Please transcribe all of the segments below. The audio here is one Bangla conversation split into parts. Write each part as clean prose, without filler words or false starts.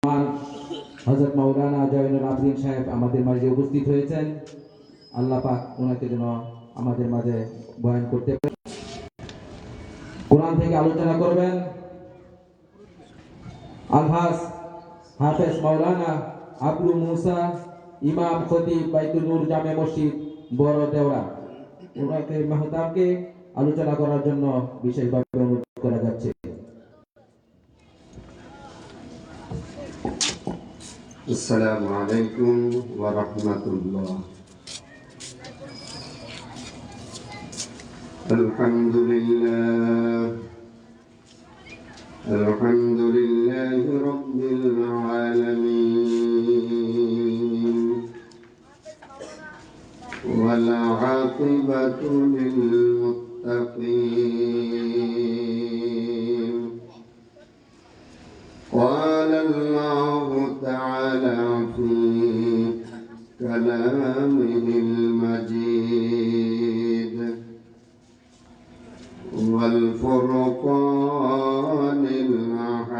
হযরত মাওলানা জয়নুল আবেদিন সাহেব আমাদের মাঝে উপস্থিত হয়েছেন। আল্লাহ পাক ওনাকে যেন আমাদের মাঝে বয়ান করতে পারেন। কোরআন থেকে আলোচনা করবেন আলহাজ হাফেজ মাওলানা আবু মুসা, ইমাম খতিব বাইতুল নূর জামে মসজিদ বড় দেওরা। ওনাকে মেহতাবকে আলোচনা করার জন্য বিশেষভাবে অনুরোধ করা যাচ্ছে। আসসালামু আলাইকুম ওয়া রাহমাতুল্লাহ। আলহামদুলিল্লাহি রাব্বিল আলামিন ওয়াল আকিবাতু লিল মুত্তাকিন। قال الله تعالى في كلامه المجيد والفرقان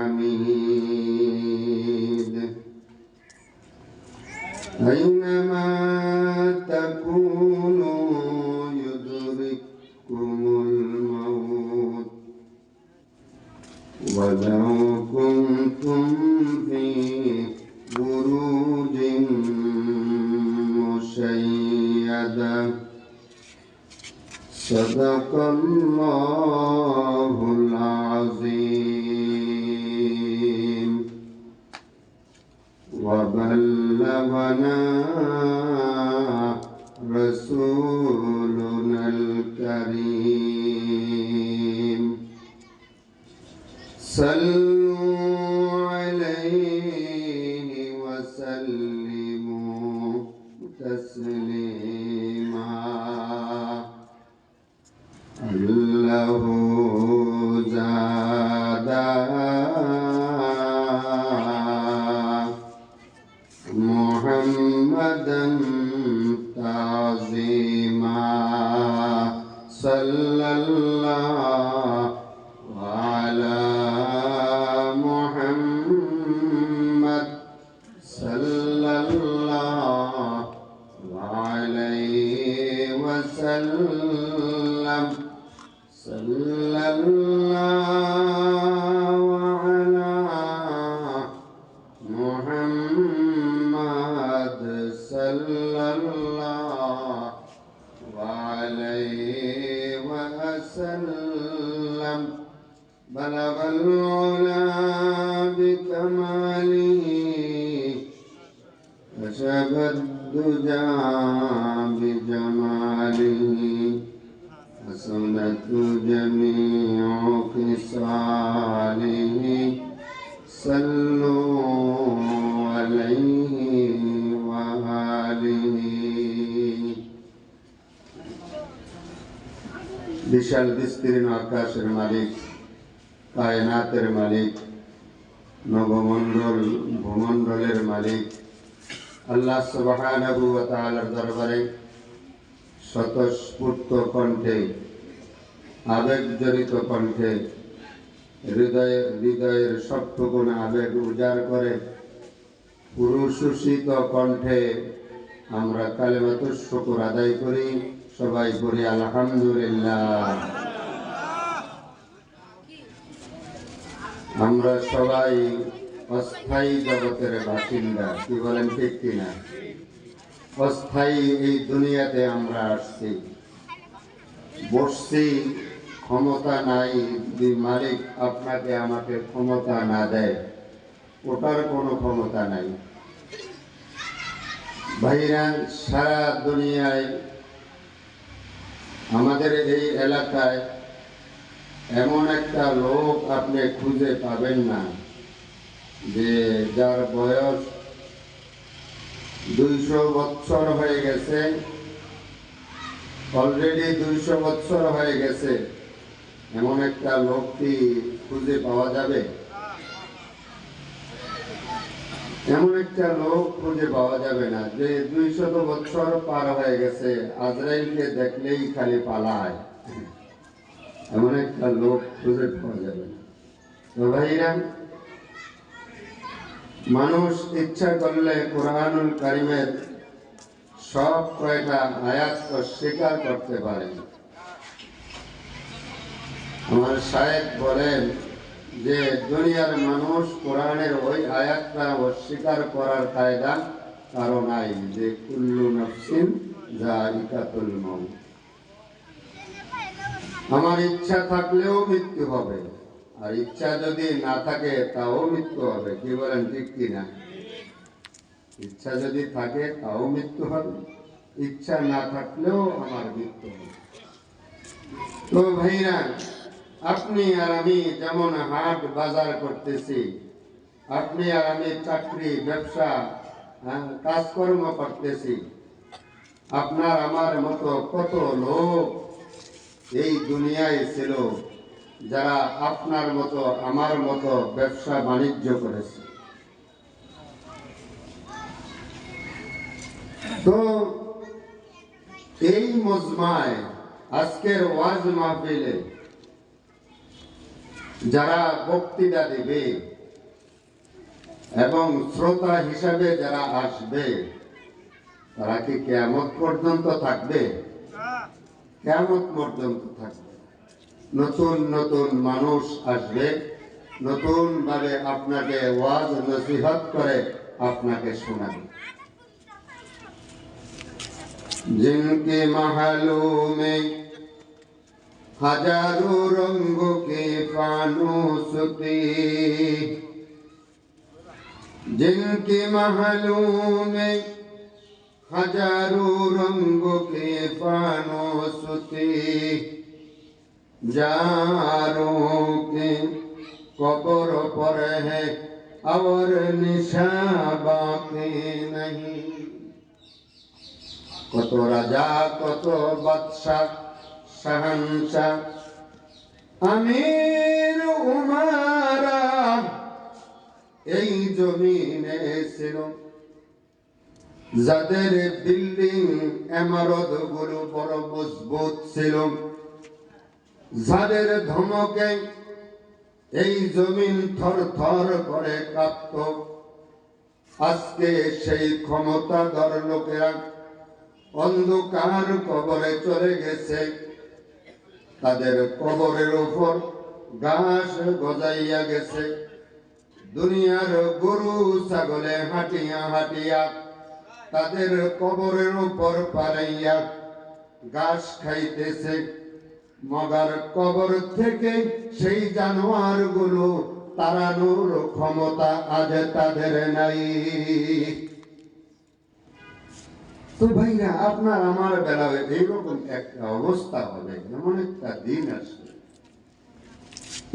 الحميد أينما تكونوا يدرككم الموت ولو كنتم في بروج مشيدة صدق الله العظيم وبلغنا رسولنا الكريم صلوا عليه وسلموا تسليما الله زاد محمدا تعظيما صلى الله على محمد صلى الله عليه وسلم صلى الله على محمد صلى الله عليه وسلم بلغ العلا بكماله كشف الدجى بجماله حسنت جميع خصاله صلوا عليه وآله। বিশাল বিস্তীর্ণ আকাশের মালিক, কায়নাতের মালিক, নবমণ্ডল ভূমণ্ডলের মালিক আল্লাহ সুবহানাহু ওয়া তাআলার দরবারে স্বতঃস্ফূর্ত কণ্ঠে, আবেগজড়িত কণ্ঠে, হৃদয়ের সবটুকুন আবেগ উজাড় করে পুরুষোষিত কণ্ঠে আমরা কালেমাতুশ শুকর আদায় করি। সবাই পড়ি আলহামদুলিল্লাহ। আমরা সবাই অস্থায়ী জগতের বাসিন্দা, কি বলেন ঠিক কিনা? অস্থায়ী এই দুনিয়াতে আমরা আসছি, বসছি, ক্ষমতা নাই। যদি মালিক আপনাকে আমাকে ক্ষমতা না দেয়, ওটার কোনো ক্ষমতা নাই। ভাইরা, সারা দুনিয়ায় আমাদের এই এলাকায় এমন একটা লোক আপনি খুঁজে পাবেন না যে যার বয়স 200 বছর হয়ে গেছে, অলরেডি 200 বছর হয়ে গেছে, এমন একটা লোক কি খুঁজে পাওয়া যাবে? এমন একটা লোক খুঁজে পাওয়া যাবে না যে 200 বছর পার হয়ে গেছে, আজরাইলকে দেখলেই খালি পালায়। এমন একটা লোক খুঁজে পাওয়া যাবে না। তো ভাইরা, মানুষ ইচ্ছা করলে কুরআনুল কারীমের সব কয়টা আয়াত অস্বীকার করতে পারে। আমার শায়েখ বলেন যে দুনিয়ার মানুষ কোরআনের ওই আয়াতটা অস্বীকার করার কায়দা কারো নাই, যে কুল্লু নাফসিন যায়িকাতুল মাউত। আমার ইচ্ছা থাকলেও মৃত্যু হবে, আর ইচ্ছা যদি না থাকে তাও মৃত্যু হবে। কি বলেন, ঠিক কিনা? ইচ্ছা যদি থাকে তাও মৃত্যু হবে, ইচ্ছা না থাকলেও আমার মৃত্যু হবে। তো ভাইরা, আপনি আর আমি যেমন হাট বাজার করতেছি, আপনি আর আমি চাকরি ব্যবসা কাজকর্ম করতেছি, আপনার আমার মতো কত লোক এই দুনিয়ায় ছিল যারা আপনার মতো আমার মতো ব্যবসা বাণিজ্য করেছে। তো এই মজমায় আজকের ওয়াজ মাহফিলে যারা বক্তৃতা দিবে এবং শ্রোতা হিসাবে যারা আসবে, তারা কি কিয়ামত পর্যন্ত থাকবে? কিয়ামত পর্যন্ত থাকবে। নতুন নতুন মানুষ আসবে, নতুন ভাবে আপনাকে ওয়াজ নসিহত করে আপনাকে শোনাবে। जिनके महलों में हजारों रंगों के फानूस थे, जिनके महलों में हजारों रंगों के फानूस थे, जारों के कब्र पर है और निशान बाकी नहीं। কত রাজা, কত বাদশা, শাহানশাহ, আমির উমারা এই জমিনে ছিল, যাদের বিল্ডিং ইমারত গুলো বড় মজবুত ছিল, যাদের ধমকে এই জমিন থর থর করে কাঁপত। আজকে সেই ক্ষমতাধর লোকেরা অন্ধকার কবরে চলে গেছে, তাদের কবরের উপর ঘাস গজাইয়া গেছে। দুনিয়ার গরু ছাগলে হাঁটিয়া হাঁটিয়া তাদের কবরের উপর পারাইয়া ঘাস খাইতেছে। মগার কবর থেকে সেই জানোয়ার গুলো তাড়ানোর ক্ষমতা আজ তাদের নাই। তো ভাইরা, আপনার আমার বেলায় এইরকম একটা অবস্থা হবে, এমন একটা দিন আসবে।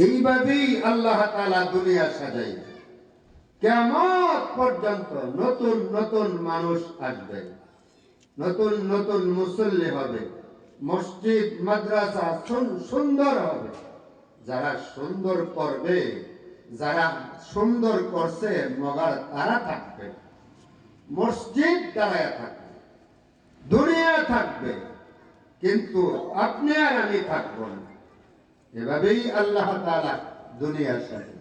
এইভাবেই আল্লাহ তাআলা দুনিয়া সাজাই, কিয়ামত পর্যন্ত নতুন নতুন মানুষ আসবে, নতুন নতুন মুসল্লি হবে, মসজিদ মাদ্রাসা সুন্দর হবে। যারা সুন্দর করবে, যারা সুন্দর করছে মগার তারা থাকবে, মসজিদ দাঁড়ায় থাকবে, দুনিয়া থাকবে, কিন্তু আপনি আর আমি থাকবো না। এভাবেই আল্লাহ তাআলা দুনিয়ার সাথে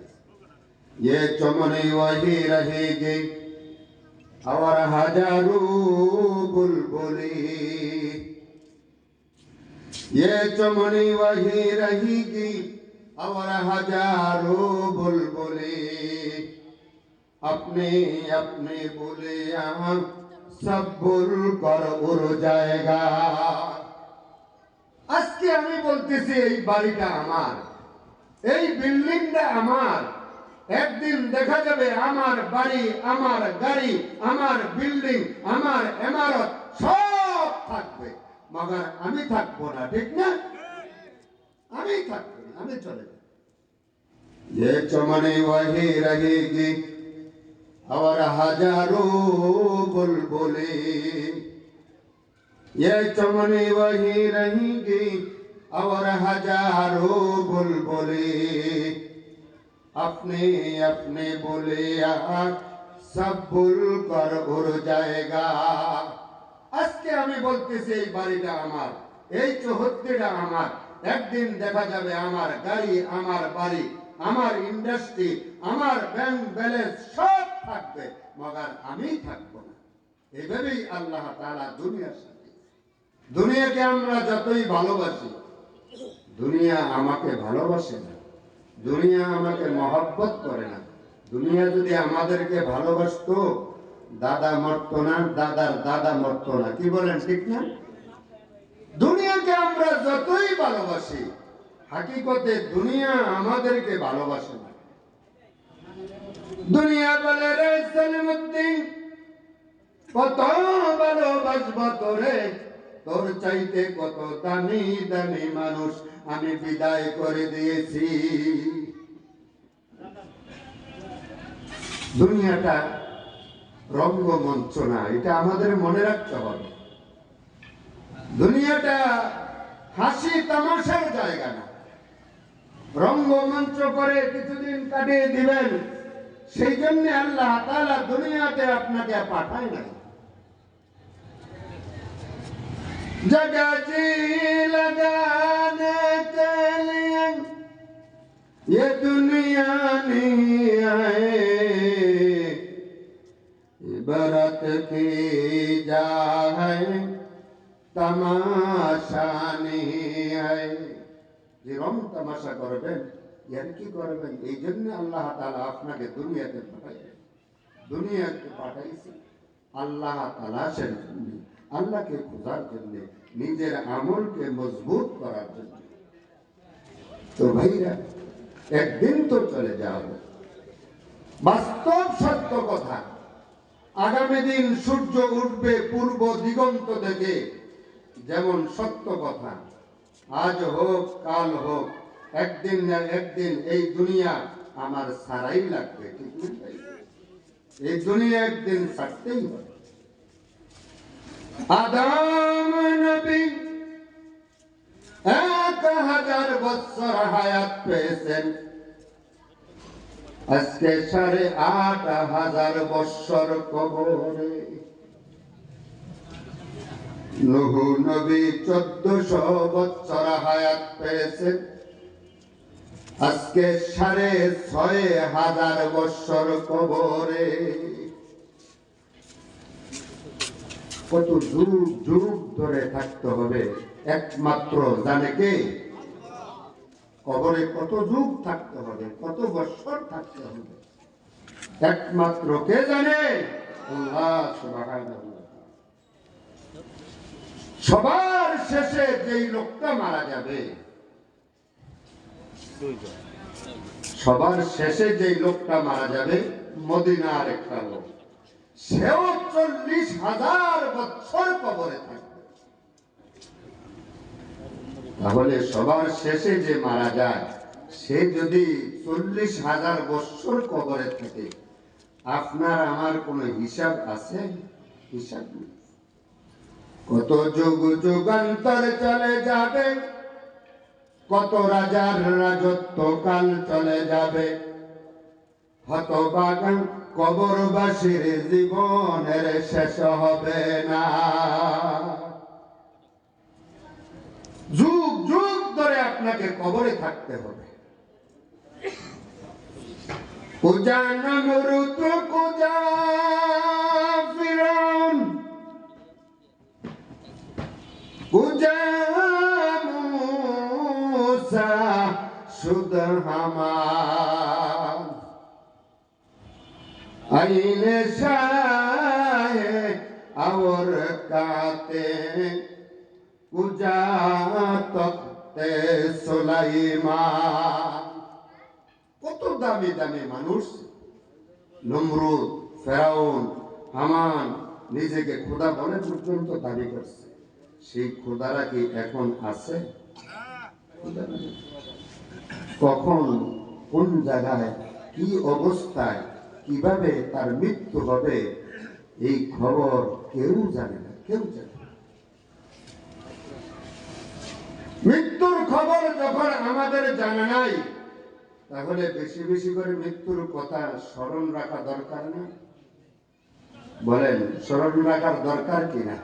ये चमने वही रहेगी और हजारों बुलबुली, ये चमने वही रहेगी और हजारों बुलबुली, अपने अपने बोलिया सब भूल कर उड़ जाएगा। আজকে আমি বলতেছি এই বাড়িটা আমার, এই বিল্ডিংটা আমার। একদিন দেখা যাবে আমার বাড়ি, আমার গাড়ি, আমার বিল্ডিং, আমার ইমারত সব থাকবে, মগর আমি থাকবো না। ঠিক না? আমি থাকবো না, আমি চলে যাব। ये चमने वही रहेगी और हजारों बुलबुली, ये चमने वही रहेगी और हजारों बुलबुली, अपने अपने बोलिया सब भूल कर उड़ जाएगा। আজকে আমি বলতেছি এই বাড়িটা আমার, এই চৌহদ্দিটা আমার। একদিন দেখা যাবে আমার গাড়ি, আমার বাড়ি, আমার ইন্ডাস্ট্রি, আমার ব্যাংক ব্যালেন্স সব থাকবে, মগার আমি থাকবো না। এইভাবেই আল্লাহ তাআলা দুনিয়ার সাথে, দুনিয়াকে আমরা যতই ভালোবাসি, দুনিয়া আমাকে ভালোবাসে না, দুনিয়া আমাকে মহব্বত করে না। দুনিয়া যদি আমাদেরকে ভালোবাসতো, দাদা মরতো না, দাদার দাদা মরতো না। কি বলেন, ঠিক না? দুনিয়াকে আমরা যতই ভালোবাসি, হাকিকতে দুনিয়া আমাদেরকে ভালোবাসে না। দুনিয়া বলে রে সালামুদ্দিন, কত ভালোবাসবো তোরে, তোর চাইতে কত দামি দামি মানুষ আমি বিদায় করে দিয়েছি। দুনিয়াটা রঙ্গমঞ্চ না, এটা আমাদের মনে রাখতে হবে। দুনিয়াটা হাসি তামাশার জায়গা না। রঙ্গমঞ্চ করে কিছুদিন কাটিয়ে দিবেন, সেই জন্য আল্লাহ তাআলা দুনিয়াতে আপনাকে পাঠায় না। जगह जी लगाने के लिए ये दुनिया नहीं आए, इबारत की जा है तमाशा नहीं है। যে রং তামাশা করবেন, এর কি করবেন, এই জন্য আল্লাহ তাআলা আপনাকে দুনিয়াতে পাঠাইছেন। দুনিয়াতে পাঠাইছে আল্লাহ তাআলার জন্য, আল্লাহকে খোঁজার জন্য, নিজের আমলকে মজবুত করার জন্য। তো ভাইরা, একদিন তো চলে যাব, বাস্তব সত্য কথা। আগামী দিন সূর্য উঠবে পূর্ব দিগন্ত থেকে, যেমন সত্য কথা। আজ হোক কাল হোক, একদিন না একদিন এই দুনিয়া আমার ছাড়াই লাগবে, ঠিক না? এই দুনিয়া একদিন ছাড়তেই হবে। আদম নবী 1000 বছর হায়াত পেয়েছেন, আজকে 8500 বছর কবরে। নূহ নবী 1400 বছর হায়াত পেয়েছেন, আজকে 6500 বছর কবরে। কত যুগ যুগ ধরে থাকতে হবে একমাত্র জানে কে? কবরে কত যুগ থাকতে হবে, কত বছর থাকতে হবে, একমাত্র কে জানে? আল্লাহ সুবহানাহু ওয়া তাআলা। সবার শেষে যেই লোকটা মারা যাবে, সবার শেষে যেই লোকটা মারা যাবে, মদিনার একটা লোক, সেও 40,000 বছর কবরে থাকবে। তাহলে সবার শেষে যে মারা যায়, সে যদি 40,000 বছর কবরে থাকে, আপনার আমার কোনো হিসাব আছে? হিসাব নেই। কত যুগ যুগান্তর চলে যাবে, কত রাজার রাজত্ব কাল চলে যাবে, হতভাগা কবরবাসীর জীবনের শেষ হবে না। যুগ যুগ ধরে আপনাকে কবরে থাকতে হবে। কুজা নমরুদ, কুজা ফিরআউন, কুজা मूसा शुद्ध हमार, आईने शाहे और काते कुजा तख्ते सुलाइमान। কত দামি দামি মানুষ, নমরুদ, ফেরাউন, হামান নিজেকে খোদা বলে পর্যন্ত দাবি করছে। সেই খোদারা কি এখন আছে? কখন, কোন জায়গায়, কি অবস্থায়, কিভাবে তার মৃত্যু হবে, এই খবর কেউ জানে না, কেউ জানে না। মৃত্যুর খবর যখন আমাদের জানা নাই, তাহলে বেশি বেশি করে মৃত্যুর কথা স্মরণ রাখা দরকার না? বলেন, স্মরণ রাখার দরকার কিনা?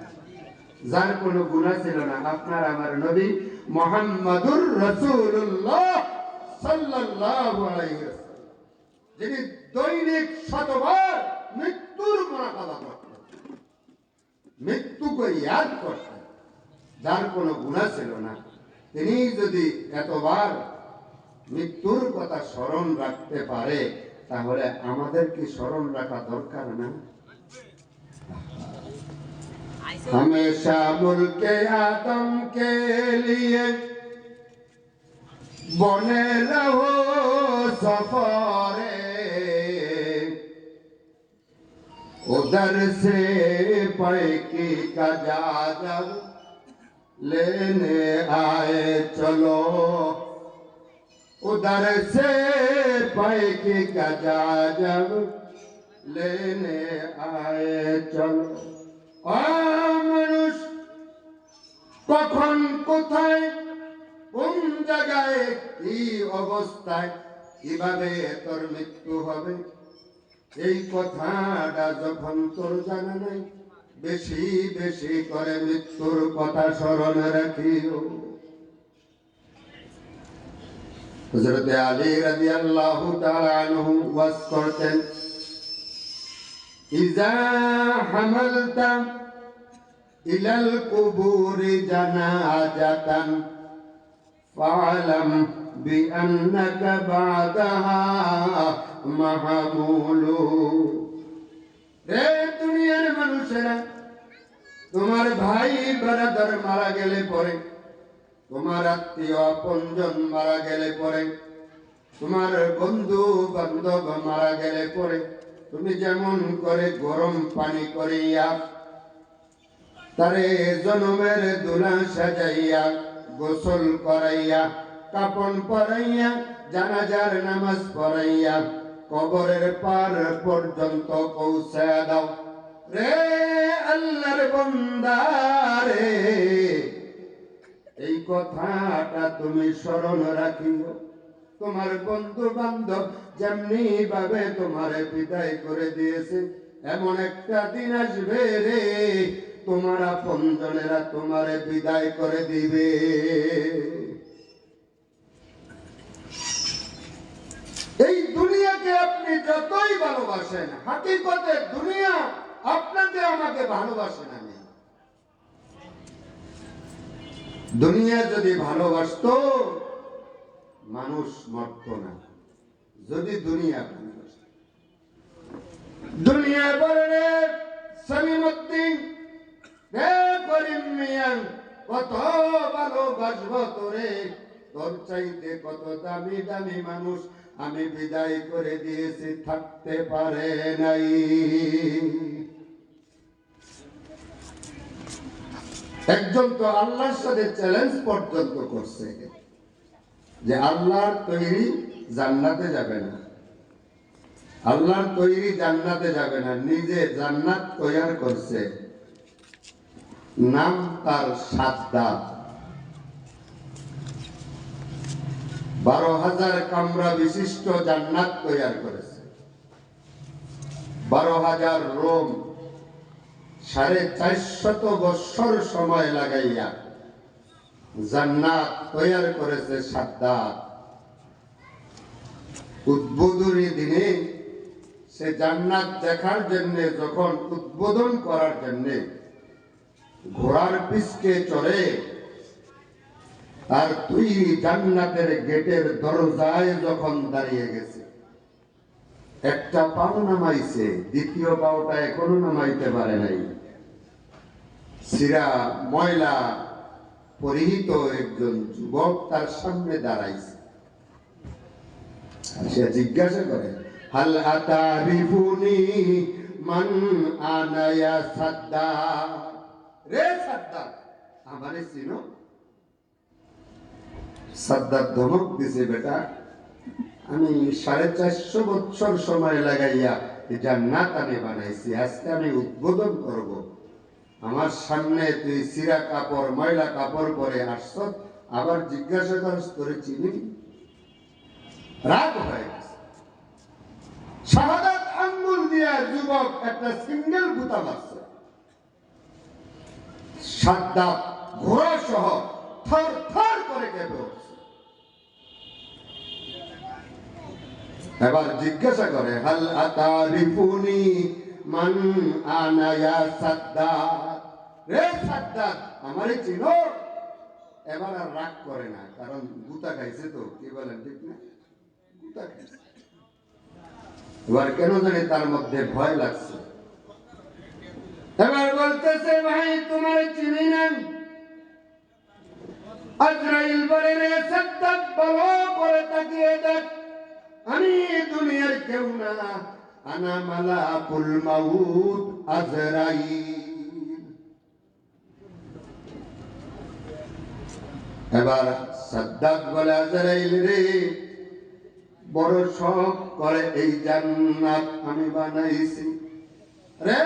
যার কোনো গুনাহ ছিল না, আপনার আমার নবী মুহাম্মাদুর রাসূলুল্লাহ সাল্লাল্লাহু আলাইহি ওয়াসাল্লাম, যিনি দৈনিক শতবার মৃত্যুর মোনাকাবা করতেন, মৃত্যুকে ইয়াদ করতেন। যার কোনো গুনাহ ছিল না, তিনি যদি এতবার মৃত্যুর কথা স্মরণ রাখতে পারে, তাহলে আমাদের কি স্মরণ রাখা দরকার না? हमेशा मुल्के आदम के लिए बने रहो सफारे, उधर से पैकी का जाजब लेने आए चलो, उधर से पैकी का जाजब लेने आए चलो। মানুষ কখন কোথায় কোন জায়গায় কি অবস্থায় কিভাবে তোর মৃত্যু হবে, এই কথাটা যখন তোর জানা নাই, বেশি বেশি করে মৃত্যুর কথা স্মরণে রাখিও। হযরত আলী রাদিয়াল্লাহু তাআলা আনহু ওয়াজ করতেন, ইজা হামালতা ইলাল কুবুরি জানাজাতান ফাআলাম বিআন্নাকা বাদাহা মাহমুলু। রে দুনিয়ার মানুষেরা, তোমার ভাই ব্রাদার মারা গেলে পরে, তোমার আত্মীয় আপনজন মারা গেলে পরে, তোমার বন্ধু বান্ধব মারা গেলে পরে, তুমি যেমন করে গরম পানি করিয়া তারে জনমের দুলা সাজাইয়া গোসল করাইয়া কাপন পরাইয়া জানাজার নামাজ পড়াইয়া কবরের পার পর্যন্ত পৌঁছায়া দাও, রে আল্লাহর বান্দা রে, এই কথাটা তুমি স্মরণ রাখিও। তোমার বন্ধু বান্ধব যেমনি ভাবে তোমারে বিদায় করে দিয়েছে, এমন একটা দিন আসবে রে, তোমার আপনজনেরা তোমারে বিদায় করে দিবে। এই দুনিয়াকে আপনি যতই ভালোবাসেন, হাকিকতে দুনিয়া আপনাকে আমাকে ভালোবাসে না। দুনিয়া যদি ভালোবাসতো মানুষ মরত না। যদি দুনিয়া ভালোবাসত, দুনিয়া বলে সামিমুদ্দিন রে করিম মিয়া, কত ভালোবাসবো তোরে, তোর চাইতে কত দামি দামি মানুষ আমি বিদায় করে দিয়েছি, থাকতে পারে নাই। একজন তো আল্লাহর সাথে চ্যালেঞ্জ পর্যন্ত করছে যে আল্লাহর তৈরি জান্নাতে যাবে না, আল্লাহর তৈরি জান্নাতে যাবে না, নিজে জান্নাত তৈরি করছে, নাম তার সাদ্দাত। 12,000 কামরা বিশিষ্ট জান্নাত তৈরি করেছে, 12,000 রুম, 450 বছর সময় লাগাইয়া জান্নাত তৈরি করেছে সাদ্দাত। উদ্বোধনী দিনে সে জান্নাত দেখার জন্য যখন উদ্বোধন করার জন্য ঘোড়ার পিছকে চড়ে তার তৈরি জান্নাতের গেটের দরজায় যখন দাঁড়িয়ে গেছে, একটা পাও নামাইছে, দ্বিতীয় পাওটা এখনো নামাইতে পারে নাই। সিরা ময়লা পরিহিত একজন যুবক তার সামনে দাঁড়াইছে, সে জিজ্ঞাসা করে, হাল আতারিফুনি মান আনা ইয়া সাদ্দাত, রে সাদ্দাত আমারে চিনো? সাদ্দাত ধমক দিছে, বেটা আমি 450 বছর সময় লাগাইয়া জান্নাত আমি বানাইছি, আজকে আমি উদ্বোধন করব, আমার সামনে তুই সিরা কাপড় ময়লা কাপড় পরে আসছ, আবার জিজ্ঞাসা করছ তোরে চিনি? রাগ হয়ে গেছে। শাহাদাত আঙ্গুল দিয়া যুবক একটা সিঙ্গেল গুতা মারছে, সাদ্দাত ঘোড়া সহ থর থর করে কেঁপে উঠছে। এবার জিজ্ঞাসা করে হাল আতারিফুনি মান আনা ইয়া সাদ্দাদ, রে সাদ্দাদ আমারে চিনো? এবার আর রাগ করে না, কারণ গুতা খাইছে তো, কি বলেন ঠিক না? গুতা খাইছে। এবার কেন জানি তার মধ্যে ভয় লাগছে। এবার বলতেছে ভাই তোমার চিনি না। আজরাইল বলে রে সাদ্দাদ ভালো করে তাকিয়ে দেখ, আমি দুনিয়ার কেউ না, আনা মালাকুল মাউত আজরাইল। এবার সাদ্দাদ বলে আজরাইল রে বড় শখ করে এই জান্নাত আমি বানাইছি রে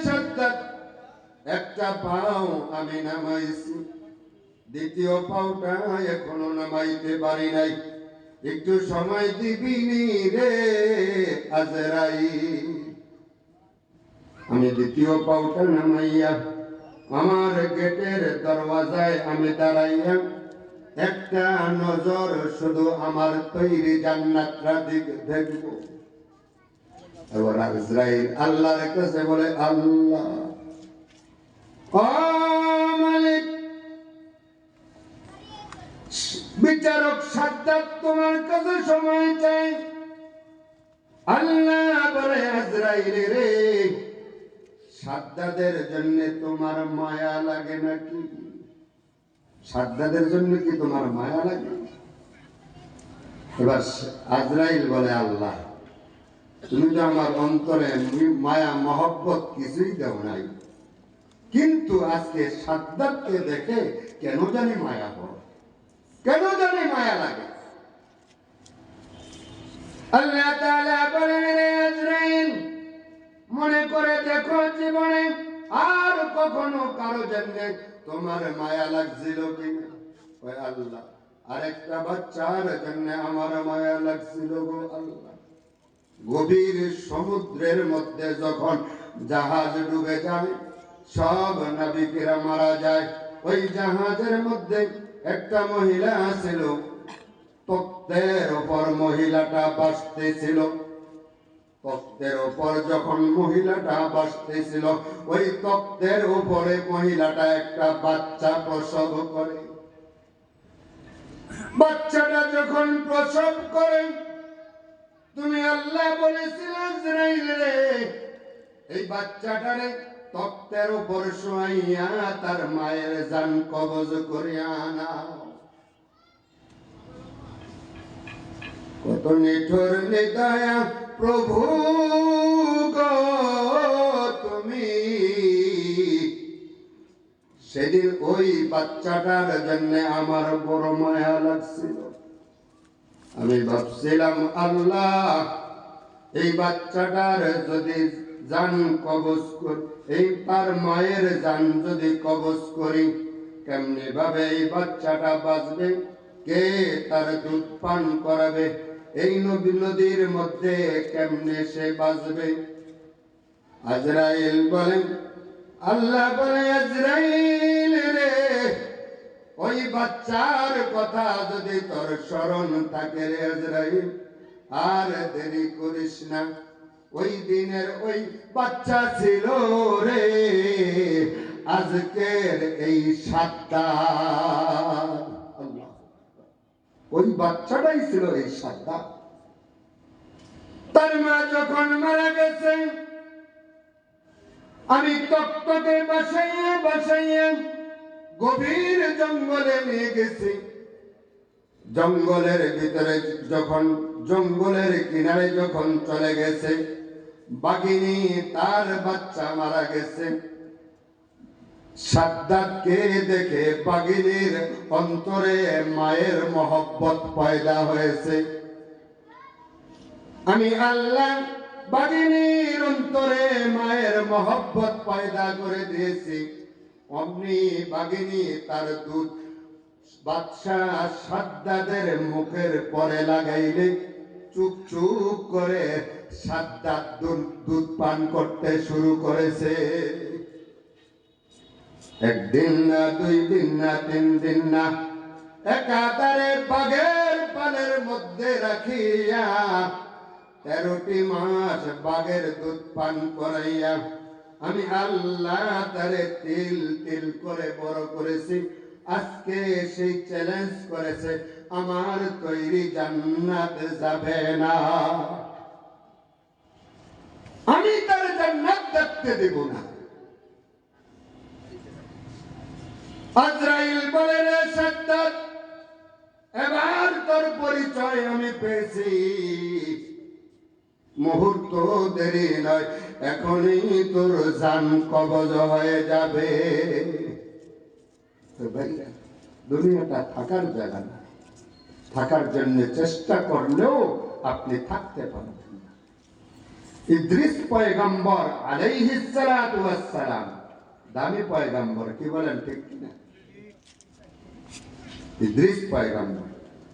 সাদ্দাদ, একটা পাও আমি নামাইছি, দ্বিতীয় পাওটা এখনো নামাইতে পারি নাই, একটু সময় দিবি নি রে আজরাইল। আমি দ্বিতীয় পাওটা নামাইয়া আমার গেটের দরওয়াজায় আমি দাঁড়াইয়া একটা নজর শুধু আমার তৈরি জান্নাতটা দেখব। এবার আজরাইল আল্লাহর কাছে বলে আল্লাহ ও মালিক, বিচারক সাদ্দাদ তোমার কাছে সময় চাই। আল্লাহ বলে আজরাইল রে সাদ্দাদের জন্য তোমার মায়া লাগে নাকি? সাদ্দাদের জন্য কি তোমার মায়া লাগে? এবার আজরাইল বলে আল্লাহ তুমি তো আমার অন্তরে মায়া মহব্বত কিছুই দাও নাই, কিন্তু আজকে সাদ্দাদকে দেখে কেন জানি মায়া হয়, কেন জানি মায়া লাগে। আল্লাহ তাআলা বলেন রে আজরাইল মনে করে দেখো জীবনে আর কখনো কারো জন্য তোমার মায়া লাগছিল কিনা? ওই আল্লাহ আরেকটা বাচ্চার জন্য আমার মায়া লাগছিল গো আল্লাহ। গভীর সমুদ্রের মধ্যে যখন জাহাজ ডুবে যায়, সব নাবিকেরা মারা যায়, ওই জাহাজের মধ্যে একটা মহিলা ছিল, তক্তের উপর মহিলাটা বাসতেছিল। তক্তের উপর যখন মহিলাটা বাসতেছিল, ওই তক্তের উপরে মহিলাটা একটা বাচ্চা প্রসব করে। বাচ্চাটা যখন প্রসব করে, তুমি আল্লাহ বলেছিলে আজরাইল রে এই বাচ্চাটারে তক্তের উপর শুয়াইয়া তার মায়ের জান কবজ করিয়া নাও। কত নিঠুর নিদয়া প্রভু গো তুমি, সেদিন ওই বাচ্চাটার জন্য আমার বড় মায়া লাগছিল। আমি ভাবছিলাম আল্লাহ এই বাচ্চাটার যদি জান কবজ করি, এই তার মায়ের জান যদি কবজ করি, কেমনি ভাবে এই বাচ্চাটা বাঁচবে, কে তার দুধ পান করাবে, এই নদীর মধ্যে কেমনে সে বাঁচবে? আজরাইল বলেন আল্লাহ বলে আজরাইল রে ওই বাচ্চার কথা যদি তোর স্মরণ থাকে রে আজরাইল, আর দেরি করিস না। ওই দিনের ওই বাচ্চা ছিল রে আজকের এই সাদ্দাদ। আল্লাহ, ওই বাচ্চাটাই ছিল এই সাদ্দাদ। তার মা যখন মারা গেছে, আমি তক্তকে বাসাইয়া বাসাইয়া গভীর জঙ্গলে নিয়ে গেছি। জঙ্গলের ভিতরে যখন জঙ্গলের কিনারে যখন চলে গেছে, বাঘিনী তার বাচ্চা মারা গেছে। সাদ্দাদকে দেখে বাঘিনীর অন্তরে মায়ের মহব্বত পয়দা হয়েছে। আমি আল্লাহ বাঘিনীর অন্তরে মায়ের মহব্বত পয়দা করে দিয়েছি। অমনি বাঘিনী তার দুধ বাদশাহ সাদ্দাদের মুখের পরে লাগাইলে চুপ চুপ করে সাদ্দাদ দুধ পান করতে শুরু করেছে। একদিন না, দুই দিন না, তিন দিন না, একাধারে বাঘের পালের মধ্যে রাখিয়া 13টি মাস বাঘের দুধ পান করাইয়া আমি আল্লাহ তারে তিল তিল করে বড় করেছি। আজকে সেই চ্যালেঞ্জ করেছে, আমার তৈরি জান্নাত যাবে না, আমি তার জান্নাত দেখতে দেব না। আজরাইল বলে, রে সাদ্দাত, এবার তোর পরিচয় আমি পেয়েছি, মুহূর্ত দেরি নয়, এখনই তোর জান কবজ হয়ে যাবে। তো ভাইরা, দুনিয়াটা থাকার জায়গা না, থাকার জন্য চেষ্টা করলেও আপনি থাকতে পারবেন না। ইদ্রিস পয়গম্বর আলাইহিস সালাতু ওয়াস সালাম দামি পয়গম্বর, কি বলেন ঠিক কিনা? ইদ্রিস পয়গম্বর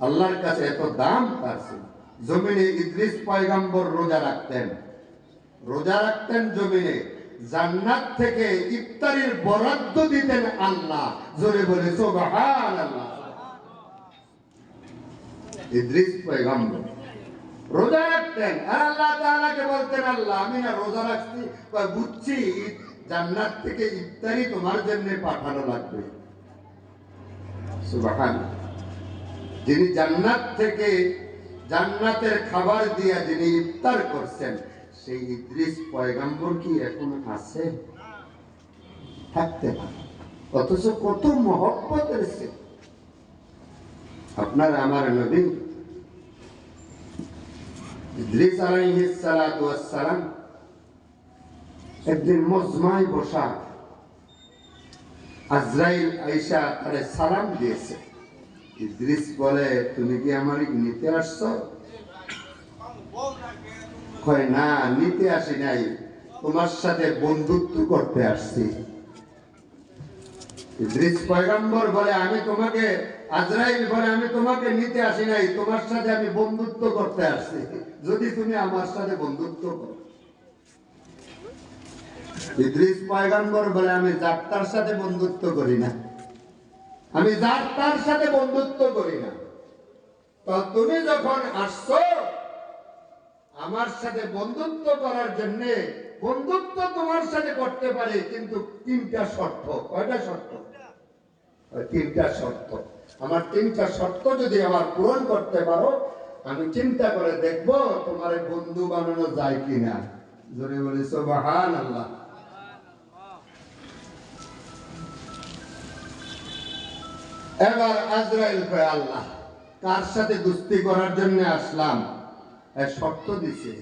আল্লাহর কাছে এত দাম তার ছিল। জমিনে ইদ্রিস পয়গম্বর রোজা রাখতেন, রোজা রাখতেন জমিনে, জান্নাত থেকে ইফতারির বরাদ্দ দিতেন আল্লাহ। জোরে বলে সুবহানাল্লাহ। ইদ্রিস পয়গম্বর রোজা রাখতেন, আর আল্লাহ তাআলাকে বলতেন, আল্লাহ আমি না রোজা রাখছি, বুঝছি জান্নাত থেকে ইফতারি তোমার জন্য পাঠানো লাগবে। সুবহানাল্লাহ। যিনি জান্নাত থেকে জান্নাতের খাবার দিয়া যিনি ইফতার করছেন, সেই ইদ্রিস পয়গম্বর কি এখন আছে? থাকতে পারে, অথচ কত মহব্বতের সে আপনার আমার নবী ইদ্রিস আলাইহিস সালাতু ওয়াস সালাম একদিন মজমায় বসা, আজরাইল আয়েশা তারে সালাম দিয়েছে। ইদ্রিস বলে, তুমি কি আমার নিতে আসছো? কয়, না নিতে আসি নাই, তোমার সাথে বন্ধুত্ব করতে আসছি। ইদ্রিস পয়গম্বর বলে, আমি তোমাকে, আজরাইল বলে, আমি তোমাকে নিতে আসি নাই, তোমার সাথে আমি বন্ধুত্ব করতে আসছি, যদি তুমি আমার সাথে বন্ধুত্ব করো। ইদ্রিস পয়গম্বর বলে, আমি যাত্রার সাথে বন্ধুত্ব করি না, আমি যাত্রার সাথে বন্ধুত্ব করি না। তো তুমি যখন আসছো আমার সাথে বন্ধুত্ব করার জন্য, বন্ধুত্ব তোমার সাথে করতে পারে, কিন্তু 3টা শর্ত। কয়টা শর্ত? 3টা শর্ত। আমার 3টা শর্ত যদি আমার পূরণ করতে পারো, আমি চিন্তা করে দেখব তোমার বন্ধু বানানো যায় কিনা। জোরে বলি সুবহানাল্লাহ। এবার আজরাইল কয়, আল্লাহ কার সাথে দুস্তি করার জন্য আসলাম? শর্ত দিছে,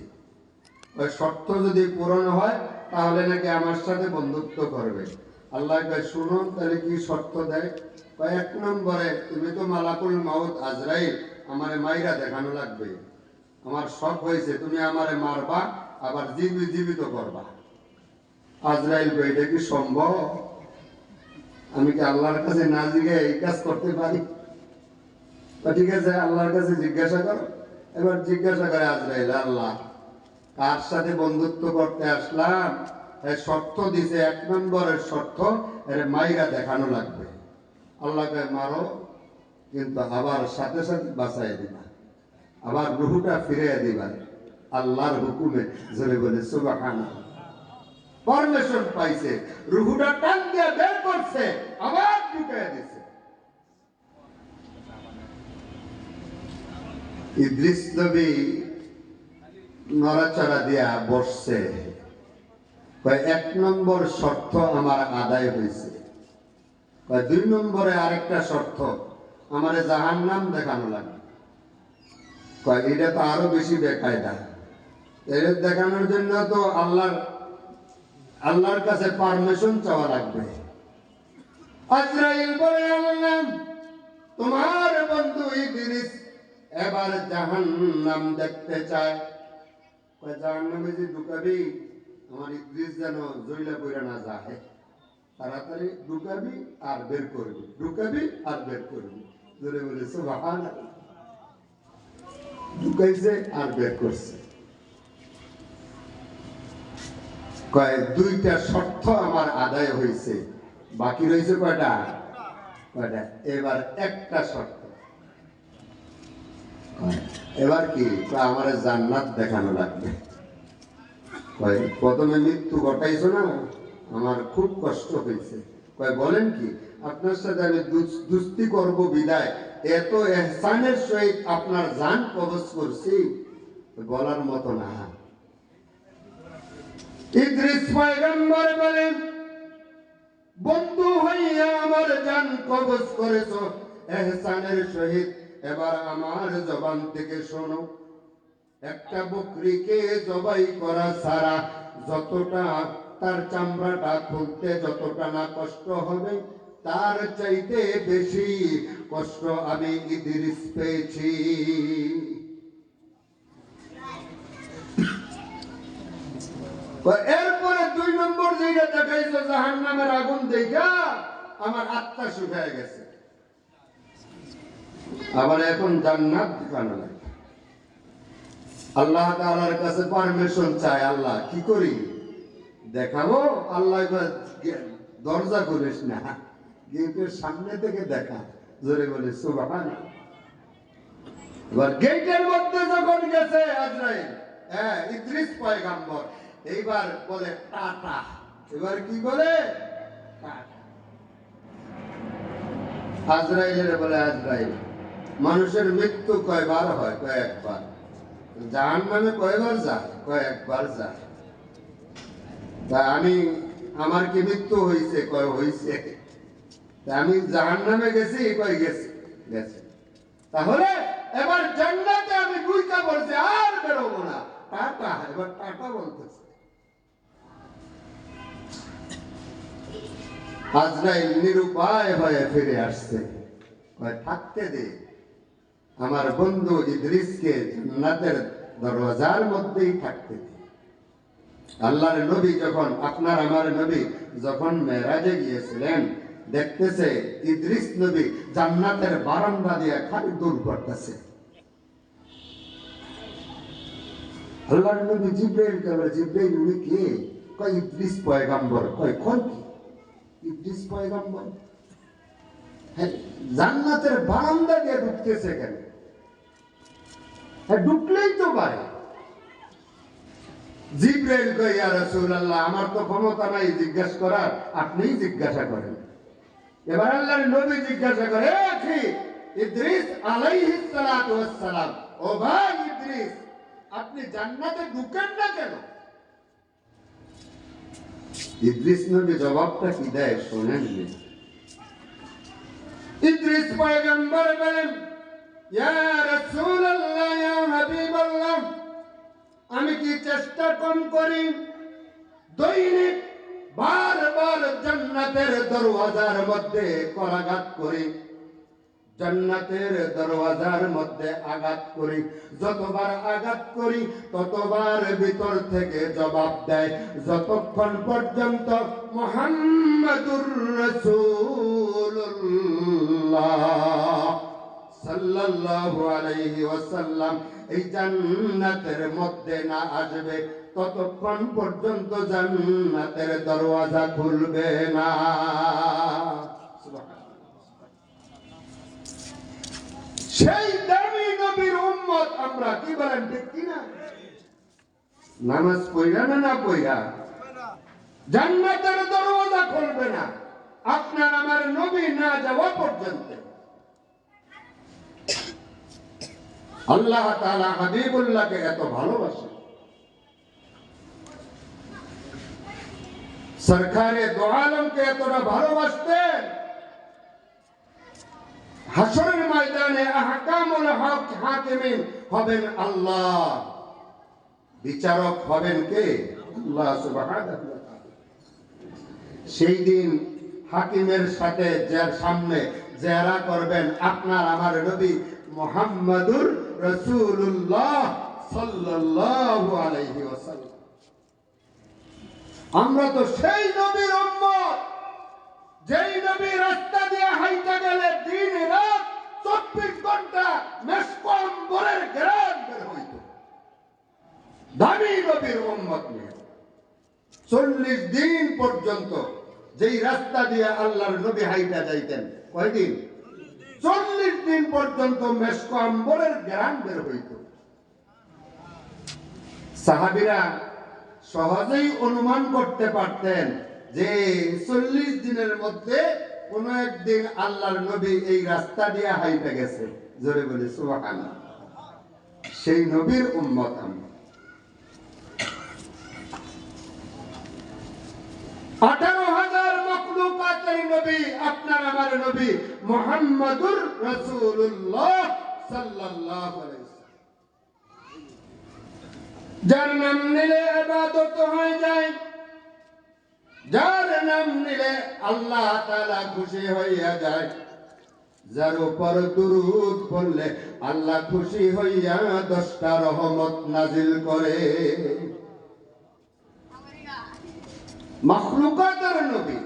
ওই শর্ত যদি পূরণ হয় তাহলে নাকি আমার সাথে বন্ধুত্ব করবে। আল্লাহ কয়, শুনো তাহলে কি শর্ত দেয়? কয়, 1 নম্বরে তুমি তো মালাকুল মাউত আজরাইল, আমারে মাইরা দেখানো লাগবে। আমার শখ হয়েছে, তুমি আমারে মারবা, আবার জীবিত করবা। আজরাইল কয়, এটা কি সম্ভব? আমি কি আল্লাহর কাছে না জিজ্ঞাসা এই কাজ করতে পারি? ঠিক আছে, আল্লাহর কাছে জিজ্ঞাসা করো। এবার জিজ্ঞাসা করে আজরাইল, আল্লাহ কার সাথে বন্ধুত্ব করতে আসলাম? শর্ত দিছে, 1 নম্বরের শর্ত, এর মাইরা দেখানো লাগবে। আল্লাহকে মারো, কিন্তু আবার সাথে সাথে বাঁচাই দিবা, আবার রুহুটা ফিরিয়ে দিবা আল্লাহর হুকুমে। জোরে বলে সুবহানাল্লাহ। পারমিশন পাইছে, রুহুটা টান দিয়ে বের করছে, আবার ঢুকিয়ে দিছে। ইদ্রিস নবী নড়াচড়া দিয়া বসছে। 1 নম্বর শর্ত আমার আদায় হয়েছে। 2 নম্বরে আরেকটা শর্ত, আমারে জাহান্নাম দেখানো লাগবে। এটা তো আরো বেশি বেকায়দা। এর দেখানোর জন্য তো আল্লাহর কাছে পারমিশন চাওয়া লাগবে। আজরাইল বলে, আল্লাহ তোমার বন্ধু ইদ্রিস এবার জাহান্নাম দেখতে চায়। জাহান্নামে যে ঢুকাবি, আমার ইদ্রিস যেন জইলা পইরা না যায়, তাড়াতাড়ি ঢুকাবি আর বের করবি, ঢুকাবি আর বের করবি। জোরে বলে সুবহানাল্লাহ। ঢুকাইছে আর বের করছে। 2টা শর্ত আমার আদায় হয়েছে, বাকি রয়েছে কয়টা? এবার একটা শর্ত। এবার কি আমার জান্নাত দেখানো লাগবে। প্রথমে মৃত্যু ঘটাইছো না, আমার খুব কষ্ট হয়েছে। বলেন কি, আপনার সাথে আমি দুস্তি করব বিদায় এত এহসানের সহিত আপনার জান কবজ করছি, বলার মতো না। ইদ্রিস পয়গম্বর বলেন, বন্ধু হইয়া আমার জান কবজ করেছ এহসানের সহিত, এবার আমার জবান থেকে শোনো, একটা বকরিকে জবাই করা ছাড়া যতটা তার চামড়াটা খুলতে যতটা না কষ্ট হবে, তার চাইতে বেশি কষ্ট আমি ইদ্রিস পেয়েছি। এরপরে 2 নম্বর যেটা দেখাইছে জাহান্নামের আগুন দেখা আমার আত্মা শুকায় গেছে। আবার এখন জান্নাত দেখানো লাগে। আল্লাহ তাআলার কাছে পারমিশন চাই, আল্লাহ কি করি দেখাবো? আল্লাহ দরজা করিস না, গেটের সামনে থেকে দেখা। জোরে বলে সুবহানাল্লাহ। এবার গেটের মধ্যে যখন গেছে আজরাইল, ইদ্রিস পয়গম্বর, এইবার বলে টাটা। এবার কি বলে? টাটা। আজরাইলের বলে, আজরাইল, মানুষের মৃত্যু কয়বার হয়? কয়েকবার। জাহান্নামে কয়বার যায়? কয়েকবার যায়। তা আমার কি মৃত্যু হয়েছে? কয় হয়েছে। আমি জাহান্নামে গেছি? কয় গেছি, গেছি। তাহলে এবার জান্নাতে আমি ঢুইকা পড়ছি, আর বেরোবো না। টাটা। এবার টাটা বলতেছে। আজরাইল নিরুপায় হয়ে ফিরে আসছে। থাকতে দে, আমার বন্ধু ইদ্রিসকে জান্নাতের দরওয়াজার মধ্যেই থাকতে দে। আল্লাহর নবী যখন, আপনার আমার নবী যখন মেরাজে গিয়েছিলেন, দেখতেছে ইদ্রিস নবী জান্নাতের বারান্দা দিয়ে খালি দূর করতেছে। আল্লাহর নবী জিবরাইলকে বলে, জিবরাইল উনি কে? কয় ইদ্রিস পয়গম্বর। কয় কোন কি ইদ্রিস পয়গম্বর? জান্নাতের বারান্দা দিয়ে ঢুকতেছে কেন? ঢুকলেই তো পারে। জিবরাইল কয়, ইয়া রাসূলুল্লাহ, আমার তো ক্ষমতা নাই জিজ্ঞাসা করার, আপনিই জিজ্ঞাসা করেন। এবার আল্লাহর নবী জিজ্ঞাসা করে, আখি ইদ্রিস আলাইহিস সালাতু ওয়াস সালাম, ও ভাই ইদ্রিস, আপনি জান্নাতে ঢুকেন না কেন? ইদ্রিস নবী জবাবটা কি দেয় শোনেন। ইদ্রিস পয়গম্বর বলেন, ইয়া রাসূলুল্লাহ, ইয়া হাবিবাল্লাহ, আমি কি চেষ্টা কম করি? দৈনিক বারবার জান্নাতের দরওয়াজার মধ্যে করাঘাত করি, জান্নাতের দরওয়াজার মধ্যে আঘাত করি। যতবার আঘাত করি ততবার ভিতর থেকে জবাব দেয়, যতক্ষণ পর্যন্ত মুহাম্মাদুর রাসূলুল্লাহ সাল্লাল্লাহু আলাইহি ওয়াসাল্লাম এই জান্নাতের মধ্যে না আসবে, ততক্ষণ পর্যন্ত জান্নাতের দরওয়াজা খুলবে না। সেই দামি নবীর উম্মত আমরা, কি বলেন ঠিক কিনা? নামাজ পড়া না পড়া জান্নাতের দরওয়াজা খুলবে না আপনার আমার নবী না যাওয়া পর্যন্ত। আল্লাহ তাআলা হাবিবুল্লাহকে এত ভালোবাসে, সরকারে দো আলমকে এতটা ভালোবাসতেন, হাসরের ময়দানে আহকামুল হাকিমিন হবেন আল্লাহ, বিচারক হবেন কে? আল্লাহ সুবহানাহু ওয়া তাআলা। সেই দিন হাকিমের সাথে যার সামনে যারা করবেন আপনার আমার নবী মুহাম্মাদুর রাসূলুল্লাহ সাল্লাল্লাহু আলাইহি ওয়াসাল্লাম। আমরা তো সেই নবীর উম্মত, যেই নবী রাস্তা দিয়ে হাইটা গেলে দিন রাত 24 ঘন্টা মেসকম্বলের ঘেরান বের হইত। দামি নবীর উম্মত নিয়ে 40 দিন পর্যন্ত যেই রাস্তা দিয়ে আল্লাহর নবী হাইটা যাইতেন, কয়দিন? 40 দিন পর্যন্ত মেশক আম্বরের গ্রাম বের হইত। সাহাবীরা সহজেই অনুমান করতে পারতেন যে 40 দিনের মধ্যে কোন একদিন আল্লাহর নবী এই রাস্তা দিয়ে হাইটে গেছে। জোরে বলে সুবহানাল্লাহ। সেই নবীর উম্মত আমরা। 18,000 মখলুকাতের নবী আপনার আমার নবী মুহাম্মাদুর রাসূলুল্লাহ সাল্লাল্লাহু আলাইহি ওয়াসাল্লাম। যার নাম নিলে ইবাদত হয়ে যায়, যার নাম নিলে আল্লাহ তাআলা খুশি হইয়া যায়, যার উপর দুরূদ পড়লে আল্লাহ খুশি হইয়া 10টা রহমত নাজিল করে। মাখলুকাতের নবী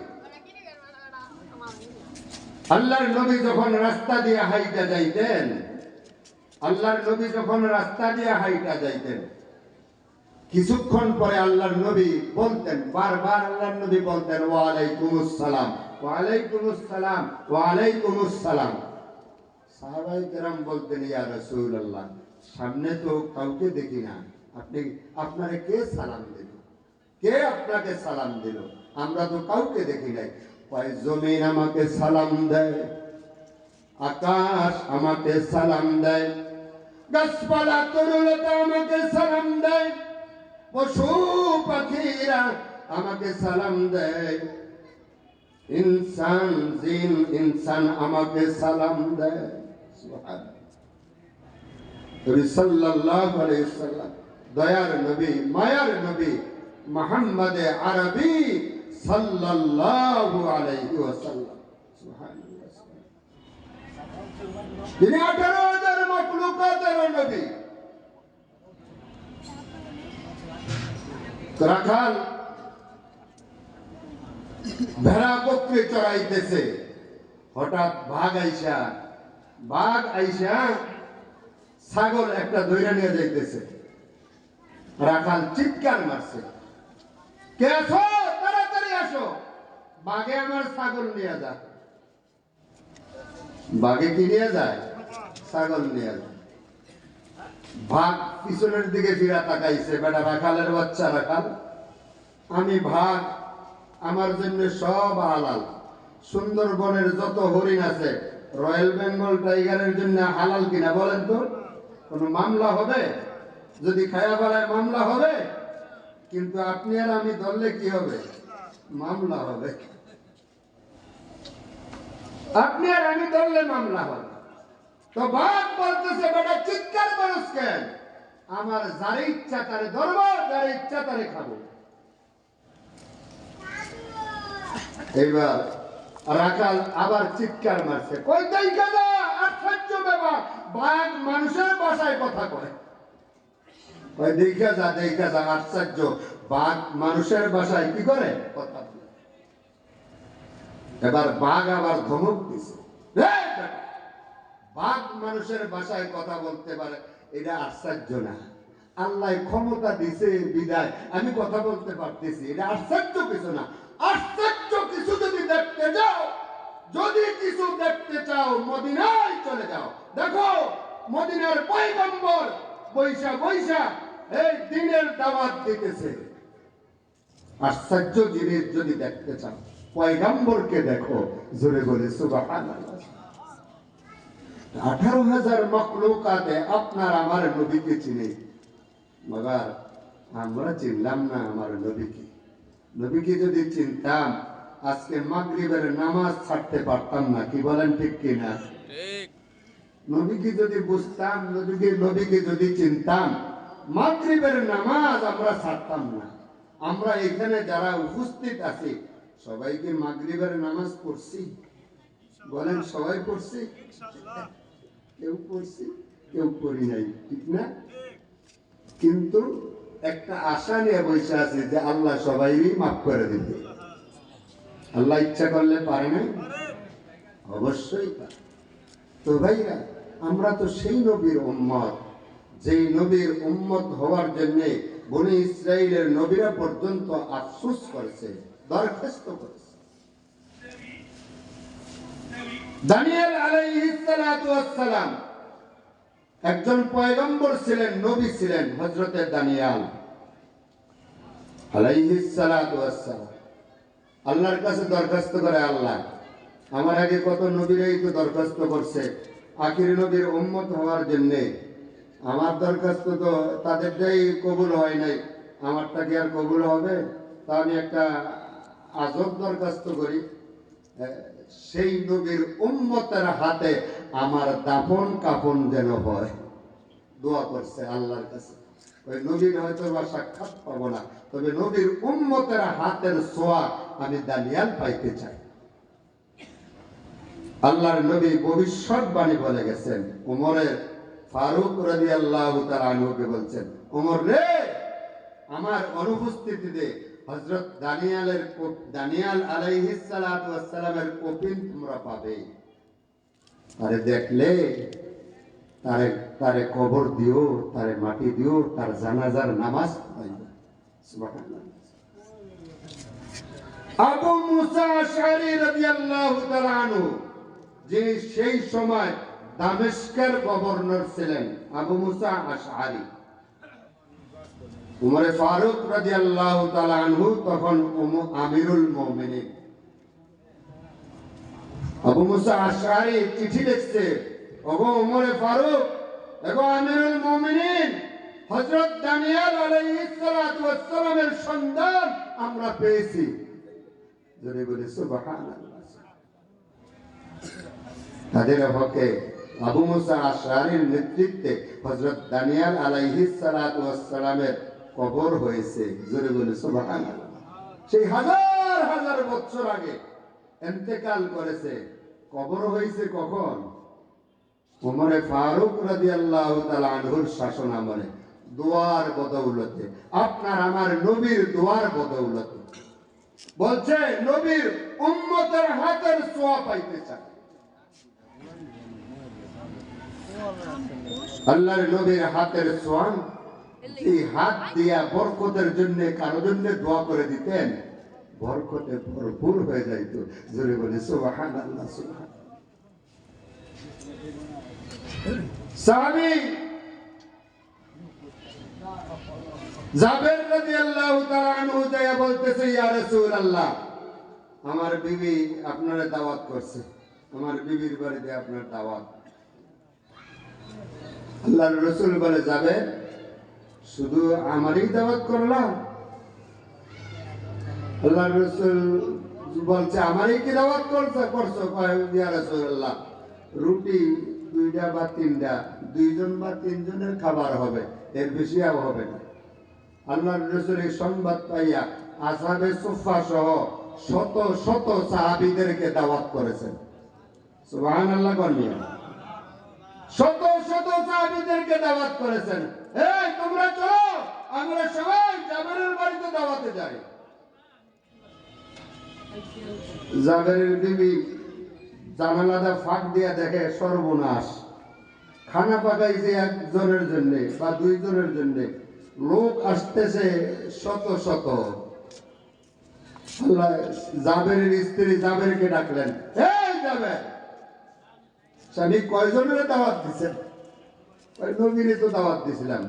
আল্লাহর নবী যখন রাস্তা দিয়ে হাইটা যাইতেন, আল্লাহর নবী যখন রাস্তা দিয়ে হাইটা যাইতেন, কিছুক্ষণ পরে আল্লাহর নবী বলতেন, বারবার আল্লাহর নবী বলতেন, ওয়া আলাইকুমুস সালাম, ওয়া আলাইকুমুস সালাম, ওয়া আলাইকুমুস সালাম। সাহাবায়ে কেরাম বলতেন, ইয়া রাসূলুল্লাহ, সামনে তো কাউকে দেখি না, আপনারে কে সালাম দিল? কে আপনাকে সালাম দিল? আমরা তো কাউকে দেখি নাই। কয় জমিন আমাকে সালাম দেয়, আকাশ আমাকে সালাম দেয়, গাছপালা তরুলতা আমাকে সালাম দেয়, পশু পাখিরা আমাকে সালাম দেয়, ইনসান জিন ইনসান আমাকে সালাম দেয়। সুবহানাল্লাহ। নবী সাল্লাল্লাহু আলাইহি ওয়াসাল্লাম, দয়ার নবী, মায়ার নবী মুহাম্মদে আরবি সাল্লাল্লাহু আলাইহি ওয়াসাল্লাম। সুবহানাল্লাহ। তিনি 18,000 মখলুকাতের নবী। রাখাল ভেড়া বকরি চড়াইতেছে, হঠাৎ বাঘ আইসা ছাগল একটা ধইরা নিয়ে যাইতেছে। রাখাল চিৎকার মারছে, কে আছো? তাড়াতাড়ি আসো, বাঘে আমার ছাগল নিয়ে যায়। বাঘে কি নিয়ে যায়? ছাগল নিয়ে যায়। বাঘ পিছনের দিকে ফিরা তাকাইছে, বেটা রাখালের বাচ্চা রাখাল, আমি বাঘ, আমার জন্য সব হালাল। সুন্দরবনের যত হরিণ আছে, রয়্যাল বেঙ্গল টাইগারের জন্য হালাল কিনা বলেন তো? কোন মামলা হবে? যদি খায়া ফেলায় মামলা হবে, কিন্তু আপনি আর আমি ধরলে কি হবে? মামলা হবে। আপনি আর আমি ধরলে মামলা হবে। তো বাঘ বলতেছে, বেটা চিৎকার করছ কেন? আমার যারে ইচ্ছা তারে ধরবো, যারে ইচ্ছা তারে খাবো। এইবার রাখাল আবার চিৎকার মারছে, কই দেখা যা, আশ্চর্য ব্যাপার, বাঘ মানুষের ভাষায় কথা কয়। কই দেখা যা, আশ্চর্য, বাঘ মানুষের ভাষায় কি করে? কথা বলে। এবার বাঘ আবার ধমক দিছে, বাঘ মানুষের ভাষায় কথা বলতে পারে, এটা আশ্চর্য না। আল্লাহ ক্ষমতা দিছে বিদায় আমি কথা বলতে পারতেছি, এটা আশ্চর্য কিছু না। আশ্চর্য কিছু যদি দেখতে যাও, যদি কিছু দেখতে চাও, মদিনায় চলে যাও। দেখো মদিনার পয়গম্বর বৈশা এই দিনের দাওয়াত দিতেছে। আশ্চর্য জিনিস যদি দেখতে চাও, পয়গম্বরকে দেখো। জোরে বলে সুবহানাল্লাহ। 18,000 মখলুকাতে আপনার আমার নবীকে চিনি, মগার আমরা চিনলাম না আমার নবীকে। নবীকে যদি চিনতাম, আজকে মাগরিবের নামাজ ছাড়তে পারতাম না। কি বলেন, ঠিক কিনা? নবীকে যদি বুঝতাম, নবীকে যদি চিনতাম, মাগরিবের নামাজ আমরা ছাড়তাম না। আমরা এখানে যারা উপস্থিত আছি, সবাইকে মাগরিবের নামাজ পড়ছি? বলেন, সবাই পড়ছি? কেউ পড়ছি, কেউ পড়ি নাই, ঠিক না? কিন্তু একটা আশা নিয়ে বসে আছে যে আল্লাহ সবাইরই মাফ করে দিবে। আল্লাহ ইচ্ছা করলে পারে না? অবশ্যই পারে। তো ভাইরা, আমরা তো সেই নবীর উম্মত, যেই নবীর উম্মত হওয়ার জন্য বনি ইসরাইলের নবীরা পর্যন্ত আফসোস করেছে, দরখাস্ত করেছে। দানিয়েল আলাইহিস সালাতু ওয়াস সালাম একজন পয়গম্বর ছিলেন, নবী ছিলেন, হযরতে দানিয়েল আলাইহিস সালাতু ওয়াস সালাম। আল্লাহর কাছে দরখাস্ত করে, আল্লাহ আমার আগে কত নবীরাই তো দরখাস্ত করছে আখির নবীর উম্মত হওয়ার জন্য, আমার দরখাস্ত তো তাদেরটাই কবুল হয় নাই, আমারটা কি আর কবুল হবে? তা আমি একটা আজব দরখাস্ত করি, সেই নবীর উম্মতের হাতে আমার দাফন কাফন যেন হয়। দোয়া করছে আল্লাহর কাছে, ওই নবীর হয়তো বা সাক্ষাৎ পাবো না, তবে নবীর উম্মতের হাতের ছোঁয়া আমি দানিয়েল পাইতে চাই। আল্লাহর নবী ভবিষ্যৎবাণী বলে গেছেন, উমরের ফারুক রাদিয়াল্লাহু তাআলা আনহুকে বলছেন, উমর রে, আমার অনুপস্থিতিতে হযরত দানিয়েল আলাইহিস সালাতু ওয়াস সালামের কফিন তোমরা পাবে, আরে দেখলে তারে কবর দিও, তারে মাটি দিও, তার জানাজার নামাজ পড়াইও। সুবহানাল্লাহ। আবু মুসা আশআরী রাদিয়াল্লাহু তাআলা আনহু, যিনি সেই সময় দামেস্কের গভর্নর ছিলেন, আবু মুসা আশআরী, উমরে ফারুক রাদিয়াল্লাহু তাআলা আনহু তখন আমিরুল মুমিনিন। আবু মুসা আশআরী চিঠি লিখছে, ওগো উমরে ফারুক, ওগো আমিরুল মুমিনিন, হযরত দানিয়েল আলাইহিস সালাতু ওয়াস সালামের সন্ধান আমরা পেয়েছি। জোরে বলে সুবহানাল্লাহ। তাদের হকে আবু মুসা আশআরীর নেতৃত্বে হযরত দানিয়েল আলাইহিস সালাতু ওয়াস সালামের কবর হয়েছে। জোরে বলে সুবহানাল্লাহ। সেই হাজার হাজার বছর আগে ইন্তেকাল করেছে, কবর হয়েছে কখন? উমরে ফারুক রাদিয়াল্লাহু তাআলা আনহুর শাসন আমলে, দোয়ার বদৌলতে, আপনার আমার নবীর দোয়ার বদৌলতে। বলছে নবীর উম্মতের হাতের ছোঁয়া পাইতে চায়। আল্লাহর নবীর হাতের ছোঁয়া, এই হাত দিয়া বরকতের জন্য কারো জন্য দোয়া করে দিতেন, বরকতে ভরপুর হয়ে যাইত। জোরে বলে সুবহানাল্লাহ। সাহাবী জাবের রাদিয়াল্লাহু তাআলা আনহু যায়া বলতেছে, ইয়া রাসূলুল্লাহ, আমার বিবি আপনারে দাওয়াত করছে, আমার বিবির বাড়িতে আপনার দাওয়াত। আল্লাহর রাসূল বলে, যাবে শুধু আমারই দাওয়াত করলাম? আল্লাহর রাসূল বলছে, আমারই কি দাওয়াত করছো? কয়, ইয়া রাসূলুল্লাহ, রুটি 2টা বা 3টা, 2জন বা 3জনের খাবার হবে, এর বেশি আর হবে না। আল্লাহর রাসূলের সংবাদ পাইয়া আসহাবে সুফফা সহ শত শত সাহাবীদেরকে দাওয়াত করেছেন। সুবহানাল্লাহ। কর্মিয়া শত শত সাহাবীদেরকে দাওয়াত করেছেন, এই তোমরা চলো, আমরা সবাই জাবেরের বাড়িতে দাওয়াতে যাই। জাবেরের বিবি জানালাটা ফাঁক দিয়া দেখে, সর্বনাশ, খানা পাকাইছে একজনের জন্য বা 2জনের জন্য, লোক আসতেছে শত শত। আল্লাহ জাবেরের স্ত্রী জাবেরকে ডাকলেন, এই জাবের, স্বামী কয়জনের দাওয়াত দিচ্ছেন? নবীরে তো দাওয়াত দিছিলাম।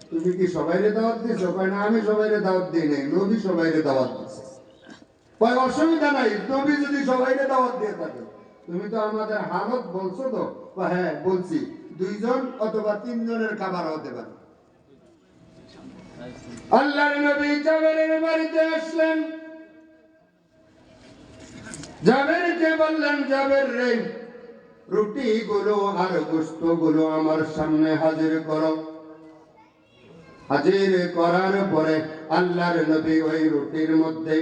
তুমি কি সবাইরে দাওয়াত দিছো? কয়, না, আমি সবাইরে দাওয়াত দিই নাই, নবী সবাইরে দাওয়াত দিছে। কয়, অসুবিধা নাই, নবী যদি সবাইরে দাওয়াত দিয়ে থাকে, তুমি তো আমাদের হালত বলছো তো? হ্যাঁ বলছি, 2জন অথবা 3জনের খাবার হতে পারে। আল্লাহর নবী জাবেরের বাড়িতে আসলেন, জাবেরকে বললেন, জাবের রে, রুটি গুলো আর গোশত গুলো আমার সামনে হাজির করো। হাজির করার পরে আল্লাহর নবী ওই রুটির মধ্যে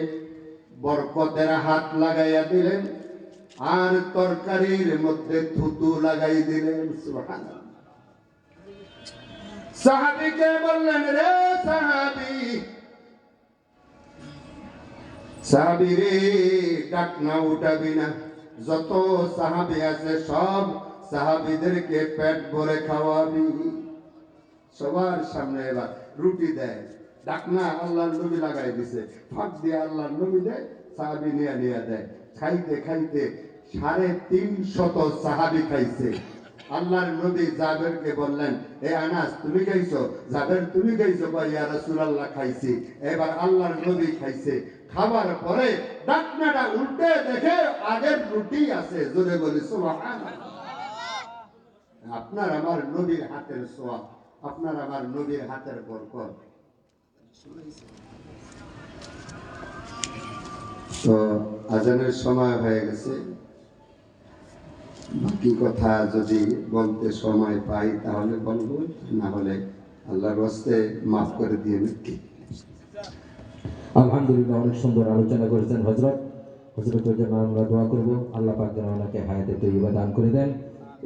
বরকতের হাত লাগাইয়া দিলেন, আর তরকারির মধ্যে থুতু লাগাই দিলেন। সুবহানাল্লাহ। সাহাবীকে বললেন, রে সাহাবী রে, ডাক না উঠাবি না, যত সাহাবী আছে সব সাহাবীদেরকে পেট ভরে খাওয়াবি। সবার সামনে এবার রুটি দেয়, ডাকনা আল্লাহর নবী লাগাই দিছে, ফাঁক দিয়ে আল্লাহর নবী দেয়, সাহাবি নিয়ে দেয়। খাইতে খাইতে 350 সাহাবি খাইছে। আল্লাহর নবী জাবেরকে বললেন, এ আনাস তুমি খাইছো? জাবের তুমি খাইছো? কয় ইয়া রাসূলুল্লাহ খাইছি। এবার আল্লাহর নবী খাইছে। খাবার পরে ডাকনাটা উল্টে দেখে আগের রুটি আছে। জোরে বলি সুবহানাল্লাহ। আপনার আমার নবীর হাতের সোয়া, আপনার আমার নবীর হাতের বরকত। তো আজানের সময় হয়ে গেছে, বাকি কথা যদি বলতে সময় পাই তাহলে বলবো, না হলে আল্লাহর ওয়াস্তে মাফ করে দিয়ে কি। আলহামদুলিল্লাহ, অনেক সুন্দর আলোচনা করেছেন হযরত। হযরতের জন্য আমরা দোয়া করব, আল্লাহ পাক যেন ওনাকে হায়াতে তৈয়বা দান করে দেন।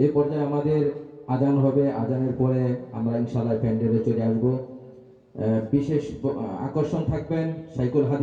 এই পর্যায়ে আমাদের আজান হবে, আজানের পরে আমরা ইনশাআল্লাহ প্যান্ডেলে চলে আসব। বিশেষ আকর্ষণ থাকবেন শাইখুল হাদিস